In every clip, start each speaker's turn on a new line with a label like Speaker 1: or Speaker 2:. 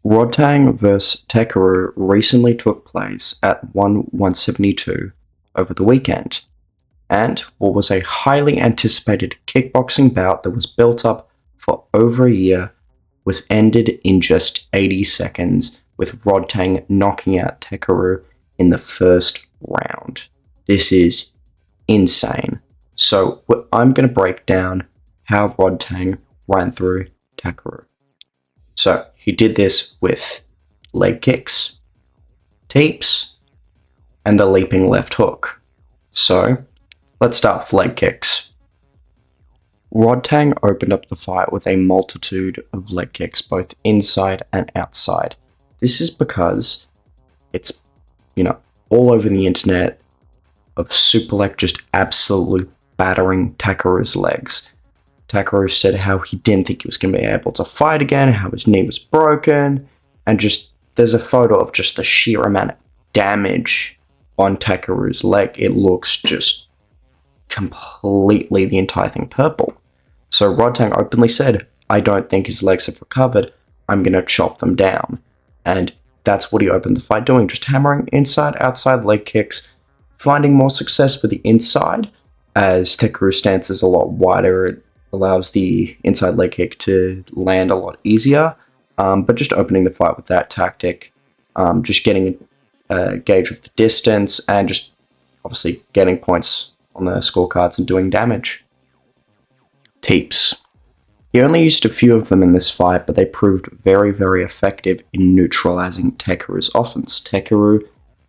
Speaker 1: Rodtang vs Takeru recently took place at 172 over the weekend, and what was a highly anticipated kickboxing bout that was built up for over a year was ended in just 80 seconds, with Rodtang knocking out Takeru in the first round. This is insane. So I'm going to break down how Rodtang ran through Takeru. So he did this with leg kicks, teeps, and the leaping left hook. So let's start with leg kicks. Rodtang opened up the fight with a multitude of leg kicks, both inside and outside. This is because it's, all over the internet of Superlek just absolutely battering Takeru's legs. Takeru said how he didn't think he was going to be able to fight again, how his knee was broken, and just there's a photo of just the sheer amount of damage on Takeru's leg. It looks just completely the entire thing purple. So Rodtang openly said, I don't think his legs have recovered, I'm going to chop them down. And that's what he opened the fight doing, just hammering inside, outside leg kicks, finding more success with the inside, as Takeru's stance is a lot wider. It allows the inside leg kick to land a lot easier, but just opening the fight with that tactic, just getting a gauge of the distance, and just obviously getting points on the scorecards and doing damage. Teeps. He only used a few of them in this fight, but they proved very, very effective in neutralizing Takeru's offense. Takeru,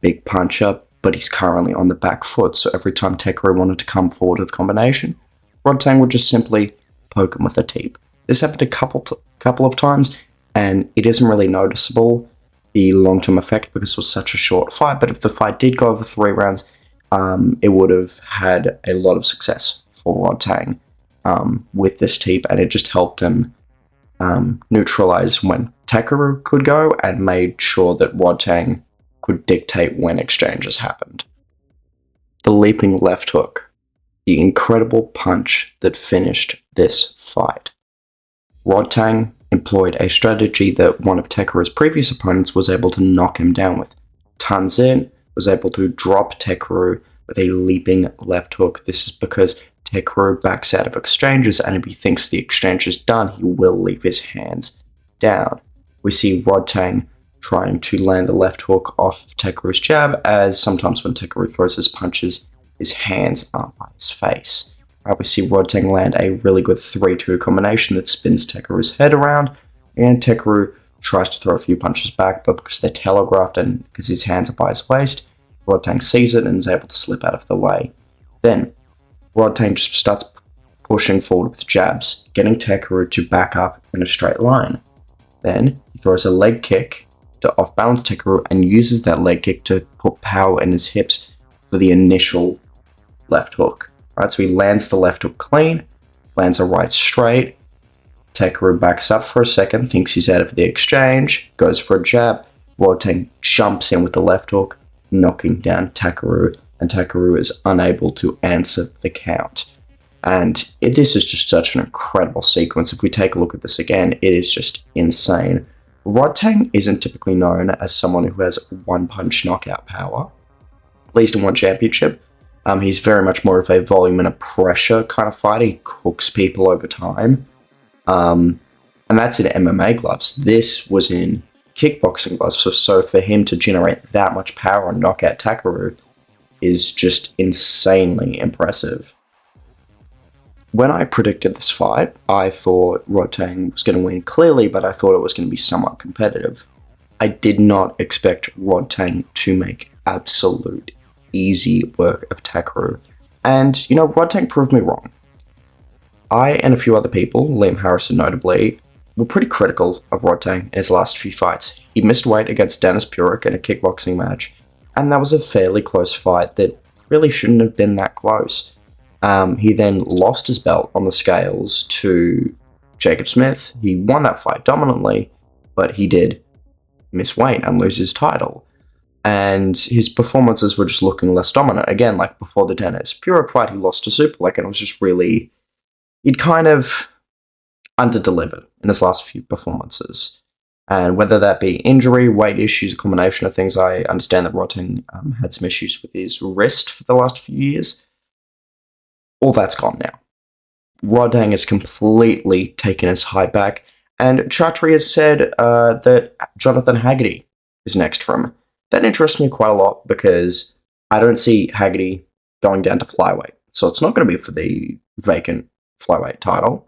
Speaker 1: big puncher, but he's currently on the back foot, so every time Takeru wanted to come forward with a combination, Rodtang would just simply poke him with a teep. This happened a couple of times, and it isn't really noticeable, the long-term effect, because it was such a short fight, but if the fight did go over 3 rounds, it would have had a lot of success for Rodtang with this teep, and it just helped him neutralize when Takeru could go, and made sure that Rodtang could dictate when exchanges happened. The leaping left hook. The incredible punch that finished this fight. Rodtang employed a strategy that one of Takeru's previous opponents was able to knock him down with. Tanzin was able to drop Takeru with a leaping left hook. This is because Takeru backs out of exchanges, and if he thinks the exchange is done, he will leave his hands down. We see Rodtang trying to land the left hook off of Takeru's jab, as sometimes when Takeru throws his punches, his hands aren't by his face. We see Rodtang land a really good 3-2 combination that spins Takeru's head around, and Takeru tries to throw a few punches back, but because they're telegraphed and because his hands are by his waist, Rodtang sees it and is able to slip out of the way. Then, Rodtang just starts pushing forward with jabs, getting Takeru to back up in a straight line. Then, he throws a leg kick to off-balance Takeru and uses that leg kick to put power in his hips for the initial left hook. Right, so he lands the left hook clean, lands a right straight. Takeru backs up for a second, thinks he's out of the exchange, goes for a jab. Rodtang jumps in with the left hook, knocking down Takeru, and Takeru is unable to answer the count. And this is just such an incredible sequence. If we take a look at this again, it is just insane. Rodtang isn't typically known as someone who has one-punch knockout power, at least in one championship. He's very much more of a volume and a pressure kind of fighter. He cooks people over time. And that's in MMA gloves. This was in kickboxing gloves. So for him to generate that much power and knock out Takeru is just insanely impressive. When I predicted this fight, I thought Rodtang was going to win clearly, but I thought it was going to be somewhat competitive. I did not expect Rodtang to make absolute easy work of Takeru. And, Rodtang proved me wrong. I and a few other people, Liam Harrison notably, were pretty critical of Rodtang in his last few fights. He missed weight against Dennis Purick in a kickboxing match, and that was a fairly close fight that really shouldn't have been that close. He then lost his belt on the scales to Jacob Smith. He won that fight dominantly, but he did miss weight and lose his title. And his performances were just looking less dominant. Again, like before the Dennis Purick fight, he lost to Superlek, and it was just really... he'd kind of under-delivered in his last few performances. And whether that be injury, weight issues, a combination of things, I understand that Rodtang had some issues with his wrist for the last few years. All that's gone now. Rodtang has completely taken his height back, and Chatri has said that Jonathan Haggerty is next for him. That interests me quite a lot because I don't see Haggerty going down to flyweight. So it's not going to be for the vacant flyweight title.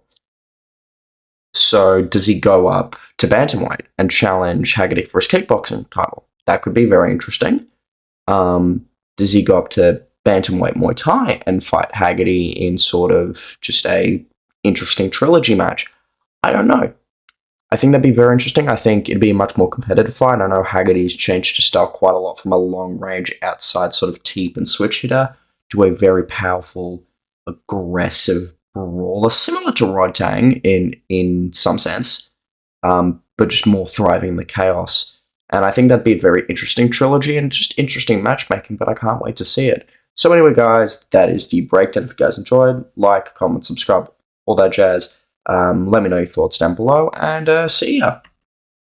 Speaker 1: So does he go up to bantamweight and challenge Haggerty for his kickboxing title? That could be very interesting. Does he go up to bantamweight Muay Thai and fight Haggerty in sort of just a interesting trilogy match? I don't know. I think that'd be very interesting. I think it'd be a much more competitive fight. I know Haggerty's changed his style quite a lot from a long-range outside sort of teep and switch hitter to a very powerful, aggressive brawler, similar to Rodtang in some sense, but just more thriving in the chaos. And I think that'd be a very interesting trilogy and just interesting matchmaking, but I can't wait to see it. So anyway, guys, that is the breakdown. If you guys enjoyed, like, comment, subscribe, all that jazz. Let me know your thoughts down below, and see ya.